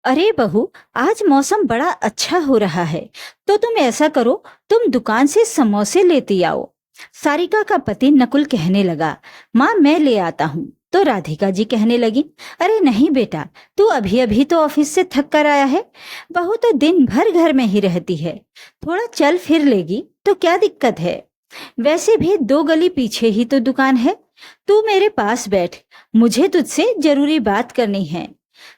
अरे बहू, आज मौसम बड़ा अच्छा हो रहा है, तो तुम ऐसा करो, तुम दुकान से समोसे लेती आओ। सारिका का पति नकुल कहने लगा, माँ मैं ले आता हूँ। तो राधिका जी कहने लगी, अरे नहीं बेटा, तू अभी अभी तो ऑफिस से थक कर आया है। बहू तो दिन भर घर में ही रहती है, थोड़ा चल फिर लेगी तो क्या दिक्कत है। वैसे भी 2 गली पीछे ही तो दुकान है। तू मेरे पास बैठ, मुझे तुझसे जरूरी बात करनी है।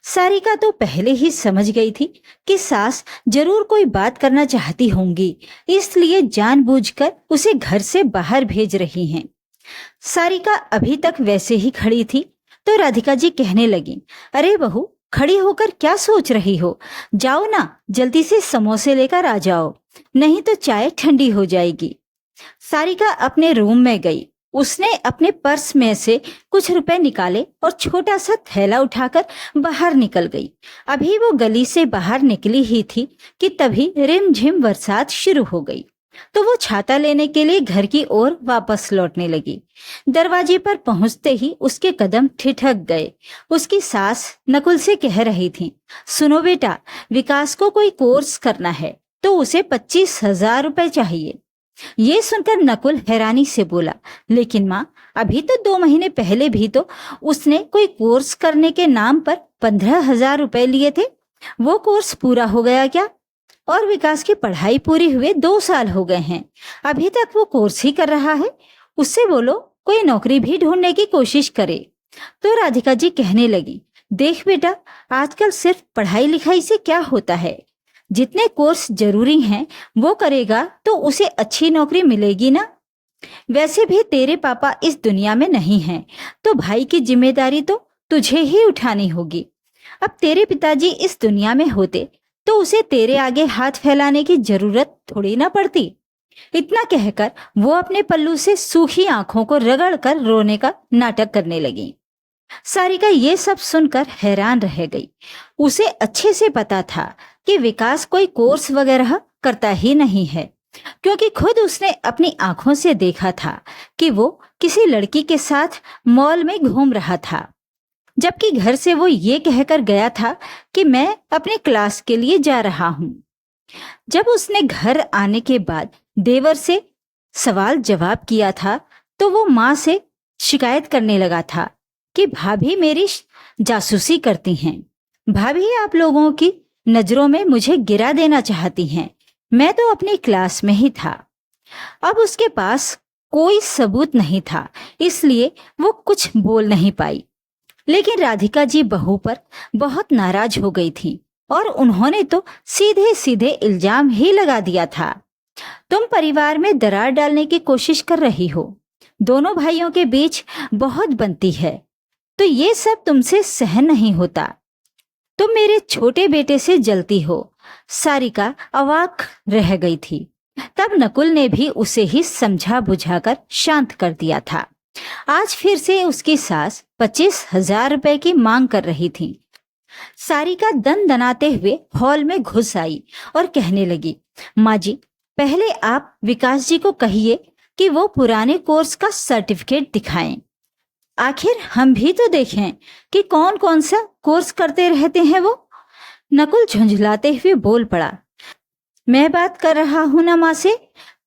सारिका तो पहले ही समझ गई थी कि सास जरूर कोई बात करना चाहती होंगी, इसलिए जानबूझकर उसे घर से बाहर भेज रही हैं। सारिका अभी तक वैसे ही खड़ी थी तो राधिका जी कहने लगी, अरे बहू, खड़ी होकर क्या सोच रही हो? जाओ ना, जल्दी से समोसे लेकर आ जाओ, नहीं तो चाय ठंडी हो जाएगी। सारिका अपने रूम में गई। उसने अपने पर्स में से कुछ रुपए निकाले और छोटा सा थैला उठाकर बाहर निकल गई। अभी वो गली से बाहर निकली ही थी कि तभी रिमझिम बरसात शुरू हो गई। तो वो छाता लेने के लिए घर की ओर वापस लौटने लगी। दरवाजे पर पहुंचते ही उसके कदम ठिठक गए। उसकी सास नकुल से कह रही थी, सुनो बेटा, विकास को कोई कोर्स करना है तो उसे 25,000 रुपए चाहिए। ये सुनकर नकुल हैरानी से बोला, लेकिन माँ, अभी तो 2 महीने पहले भी तो उसने कोई कोर्स करने के नाम पर 15,000 रुपए लिए थे। वो कोर्स पूरा हो गया क्या? और विकास की पढ़ाई पूरी हुए 2 साल हो गए हैं, अभी तक वो कोर्स ही कर रहा है। उससे बोलो कोई नौकरी भी ढूंढने की कोशिश करे। तो राधिका जी कहने लगी, देख बेटा, आजकल सिर्फ पढ़ाई लिखाई से क्या होता है। जितने कोर्स जरूरी हैं वो करेगा तो उसे अच्छी नौकरी मिलेगी ना। वैसे भी तेरे पापा इस दुनिया में नहीं हैं, तो भाई की जिम्मेदारी तो तुझे ही उठानी होगी। अब तेरे पिताजी इस दुनिया में होते तो उसे तेरे आगे हाथ फैलाने की जरूरत थोड़ी ना पड़ती। इतना कहकर वो अपने पल्लू से सूखी आंखों को रगड़कर रोने का नाटक करने लगी। सारिका ये सब सुनकर हैरान रह गई। उसे अच्छे से पता था कि विकास कोई कोर्स वगैरह करता ही नहीं है, क्योंकि खुद उसने अपनी आंखों से देखा था कि वो किसी लड़की के साथ मॉल में घूम रहा था, जबकि घर से वो ये कहकर गया था कि मैं अपने क्लास के लिए जा रहा हूँ। जब उसने घर आने के बाद देवर से सवाल जवाब किया था तो वो माँ से शिकायत करने लगा था कि भाभी मेरी जासूसी करती हैं। भाभी आप लोगों की नजरों में मुझे गिरा देना चाहती हैं। मैं तो अपनी क्लास में ही था। अब उसके पास कोई सबूत नहीं था, इसलिए वो कुछ बोल नहीं पाई। लेकिन राधिका जी बहू पर बहुत नाराज हो गई थी और उन्होंने तो सीधे सीधे इल्जाम ही लगा दिया था, तुम परिवार में दरार डालने की कोशिश कर रही हो। दोनों भाइयों के बीच बहुत बनती है, तो ये सब तुमसे सहन नहीं होता। तुम मेरे छोटे बेटे से जलती हो। सारिका अवाक रह गई थी। तब नकुल ने भी उसे ही समझा बुझाकर शांत कर दिया था। आज फिर से उसकी सास 25,000 रुपए की मांग कर रही थी। सारिका दनाते हुए हॉल में घुस आई और कहने लगी, माँ जी, पहले आप विकास जी को कहिए कि वो पुराने कोर्स का सर्टिफिकेट दिखाएं। आखिर हम भी तो देखें कि कौन कौन सा कोर्स करते रहते हैं वो। नकुल झुंझलाते हुए बोल पड़ा, मैं बात कर रहा हूं ना माँ से,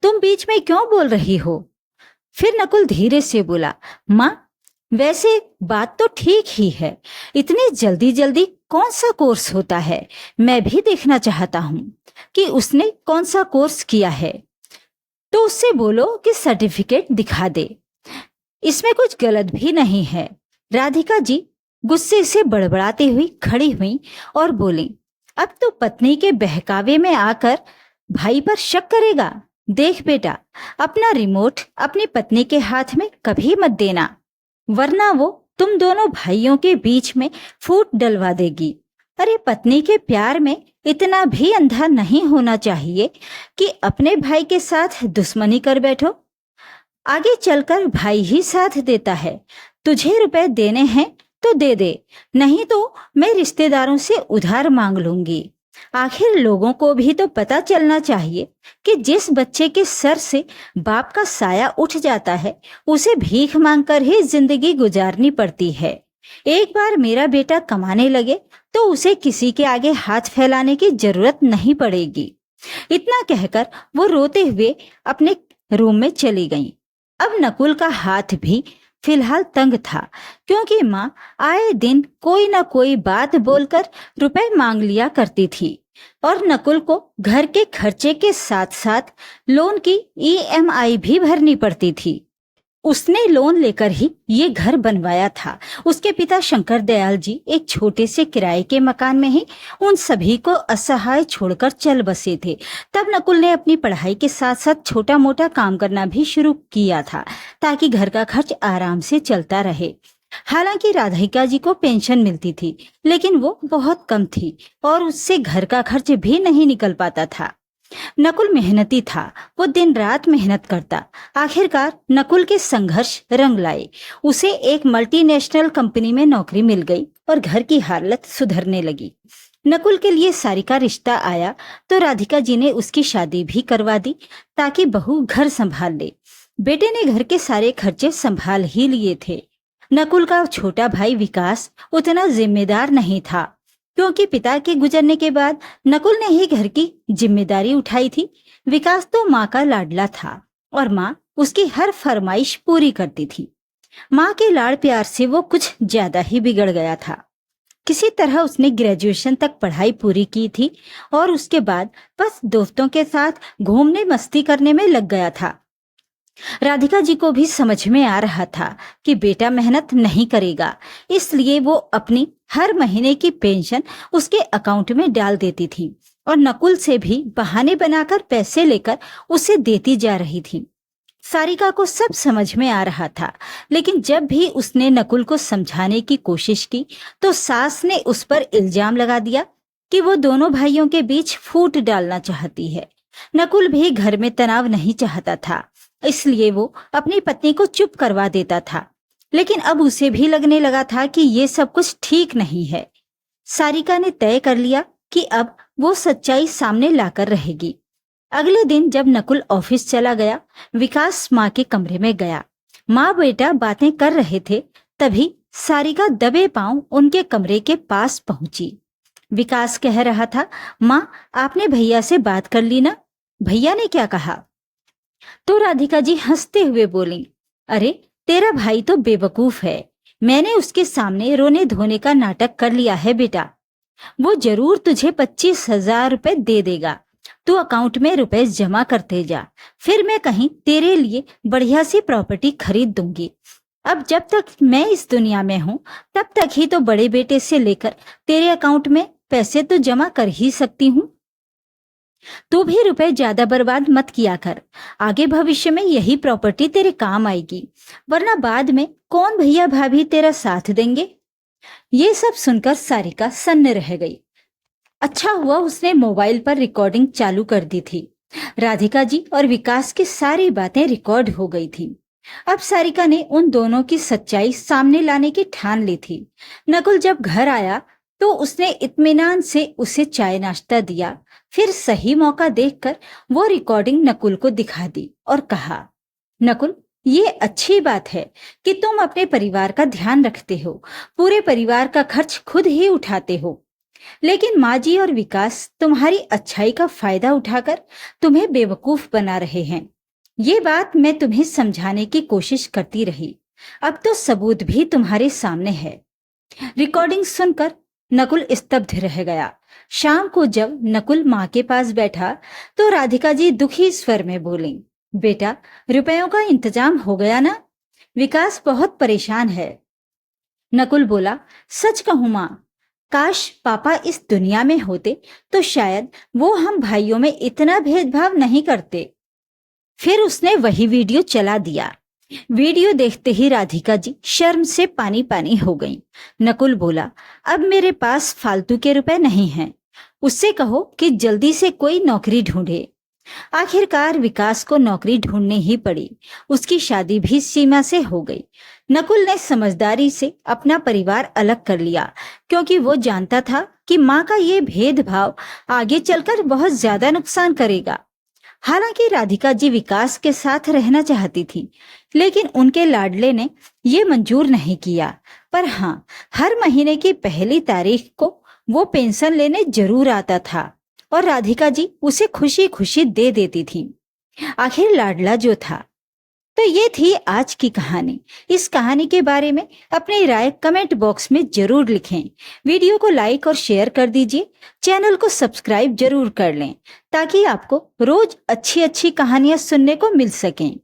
तुम बीच में क्यों बोल रही हो? फिर नकुल धीरे से बोला, माँ, वैसे बात तो ठीक ही है, इतनी जल्दी जल्दी कौन सा कोर्स होता है। मैं भी देखना चाहता हूँ कि उसने कौन सा कोर्स किया है। तो उससे बोलो कि सर्टिफिकेट दिखा दे, इसमें कुछ गलत भी नहीं है। राधिका जी गुस्से से बड़बड़ाती हुई खड़ी हुई और बोली, अब तो पत्नी के बहकावे में आकर भाई पर शक करेगा। देख बेटा, अपना रिमोट अपनी पत्नी के हाथ में कभी मत देना, वरना वो तुम दोनों भाइयों के बीच में फूट डलवा देगी। अरे पत्नी के प्यार में इतना भी अंधा नहीं होना चाहिए कि अपने भाई के साथ दुश्मनी कर बैठो। आगे चलकर भाई ही साथ देता है। तुझे रुपए देने हैं तो दे दे, नहीं तो मैं रिश्तेदारों से उधार मांग लूंगी। आखिर लोगों को भी तो पता चलना चाहिए कि जिस बच्चे के सर से बाप का साया उठ जाता है उसे भीख मांगकर ही जिंदगी गुजारनी पड़ती है। एक बार मेरा बेटा कमाने लगे तो उसे किसी के आगे हाथ फैलाने की जरूरत नहीं पड़ेगी। इतना कहकर वो रोते हुए अपने रूम में चली गई। अब नकुल का हाथ भी फिलहाल तंग था, क्योंकि माँ आए दिन कोई ना कोई बात बोलकर रुपए मांग लिया करती थी और नकुल को घर के खर्चे के साथ साथ लोन की ईएमआई भी भरनी पड़ती थी। उसने लोन लेकर ही ये घर बनवाया था। उसके पिता शंकर दयाल जी एक छोटे से किराए के मकान में ही उन सभी को असहाय छोड़कर चल बसे थे। तब नकुल ने अपनी पढ़ाई के साथ साथ छोटा मोटा काम करना भी शुरू किया था, ताकि घर का खर्च आराम से चलता रहे। हालांकि राधिका जी को पेंशन मिलती थी, लेकिन वो बहुत कम थी और उससे घर का खर्च भी नहीं निकल पाता था। नकुल मेहनती था, वो दिन रात मेहनत करता। आखिरकार नकुल के संघर्ष रंग लाए। उसे एक मल्टीनेशनल कंपनी में नौकरी मिल गई और घर की हालत सुधरने लगी। नकुल के लिए सारिका रिश्ता आया तो राधिका जी ने उसकी शादी भी करवा दी, ताकि बहू घर संभाल ले। बेटे ने घर के सारे खर्चे संभाल ही लिए थे। नकुल का छोटा भाई विकास उतना जिम्मेदार नहीं था, क्योंकि पिता के गुजरने के बाद नकुल ने ही घर की जिम्मेदारी उठाई थी। विकास तो माँ का लाडला था और माँ उसकी हर फरमाइश पूरी करती थी। माँ के लाड़ प्यार से वो कुछ ज्यादा ही बिगड़ गया था। किसी तरह उसने ग्रेजुएशन तक पढ़ाई पूरी की थी और उसके बाद बस दोस्तों के साथ घूमने मस्ती करने में लग गया था। राधिका जी को भी समझ में आ रहा था कि बेटा मेहनत नहीं करेगा, इसलिए वो अपनी हर महीने की पेंशन उसके अकाउंट में डाल देती थी और नकुल से भी बहाने बनाकर पैसे लेकर उसे देती जा रही थी। सारिका को सब समझ में आ रहा था, लेकिन जब भी उसने नकुल को समझाने की कोशिश की तो सास ने उस पर इल्जाम लगा दिया कि वो दोनों भाइयों के बीच फूट डालना चाहती है। नकुल भी घर में तनाव नहीं चाहता था, इसलिए वो अपनी पत्नी को चुप करवा देता था, लेकिन अब उसे भी लगने लगा था कि ये सब कुछ ठीक नहीं है। सारिका ने तय कर लिया कि अब वो सच्चाई सामने लाकर रहेगी। अगले दिन जब नकुल ऑफिस चला गया, विकास माँ के कमरे में गया। माँ बेटा बातें कर रहे थे, तभी सारिका दबे पांव उनके कमरे के पास पहुंची। विकास कह रहा था, माँ आपने भैया से बात कर ली ना? भैया ने क्या कहा? तो राधिका जी हंसते हुए बोली, अरे तेरा भाई तो बेवकूफ है। मैंने उसके सामने रोने धोने का नाटक कर लिया है बेटा। वो जरूर तुझे 25,000 रुपए दे देगा। तू अकाउंट में रुपए जमा करते जा, फिर मैं कहीं तेरे लिए बढ़िया सी प्रॉपर्टी खरीद दूंगी। अब जब तक मैं इस दुनिया में हूँ तब तक ही तो बड़े बेटे से लेकर तेरे अकाउंट में पैसे तो जमा कर ही सकती हूँ। तू भी रुपए ज्यादा बर्बाद मत किया कर। आगे भविष्य में यही प्रॉपर्टी तेरे काम आएगी, वरना बाद में कौन भैया भाभी तेरा साथ देंगे। ये सब सुनकर सारिका सन्न रह गई। अच्छा हुआ उसने मोबाइल पर रिकॉर्डिंग चालू कर दी थी। राधिका जी और विकास की सारी बातें रिकॉर्ड हो गई थी। अब सारिका ने उन दोनों की सच्चाई सामने लाने की ठान ली थी। नकुल जब घर आया तो उसने इत्मीनान से उसे चाय नाश्ता दिया। फिर सही मौका देखकर वो रिकॉर्डिंग नकुल को दिखा दी और कहा, नकुल ये अच्छी बात है कि तुम अपने परिवार का ध्यान रखते हो, पूरे परिवार का खर्च खुद ही उठाते हो, लेकिन माँ जी और विकास तुम्हारी अच्छाई का फायदा उठाकर तुम्हें बेवकूफ बना रहे हैं। ये बात मैं तुम्हें समझाने की कोशिश करती रही, अब तो सबूत भी तुम्हारे सामने है। रिकॉर्डिंग सुनकर नकुल स्तब्ध रह गया। शाम को जब नकुल माँ के पास बैठा तो राधिका जी दुखी स्वर में बोली, बेटा रुपयों का इंतजाम हो गया ना? विकास बहुत परेशान है। नकुल बोला, सच कहूं माँ, काश पापा इस दुनिया में होते तो शायद वो हम भाइयों में इतना भेदभाव नहीं करते। फिर उसने वही वीडियो चला दिया। वीडियो देखते ही राधिका जी शर्म से पानी पानी हो गईं। नकुल बोला, अब मेरे पास फालतू के रुपए नहीं हैं, उससे कहो कि जल्दी से कोई नौकरी ढूंढे। आखिरकार विकास को नौकरी ढूंढनी ही पड़ी। उसकी शादी भी सीमा से हो गई। नकुल ने समझदारी से अपना परिवार अलग कर लिया, क्योंकि वो जानता था कि माँ का ये भेदभाव आगे चलकर बहुत ज्यादा नुकसान करेगा। हालांकि राधिका जी विकास के साथ रहना चाहती थी, लेकिन उनके लाडले ने ये मंजूर नहीं किया। पर हाँ, हर महीने की पहली तारीख को वो पेंशन लेने जरूर आता था और राधिका जी उसे खुशी खुशी दे देती थी। आखिर लाडला जो था। तो ये थी आज की कहानी। इस कहानी के बारे में अपनी राय कमेंट बॉक्स में जरूर लिखें। वीडियो को लाइक और शेयर कर दीजिए। चैनल को सब्सक्राइब जरूर कर लें ताकि आपको रोज अच्छी अच्छी कहानियां सुनने को मिल सकें।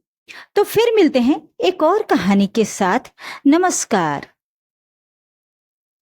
तो फिर मिलते हैं एक और कहानी के साथ। नमस्कार।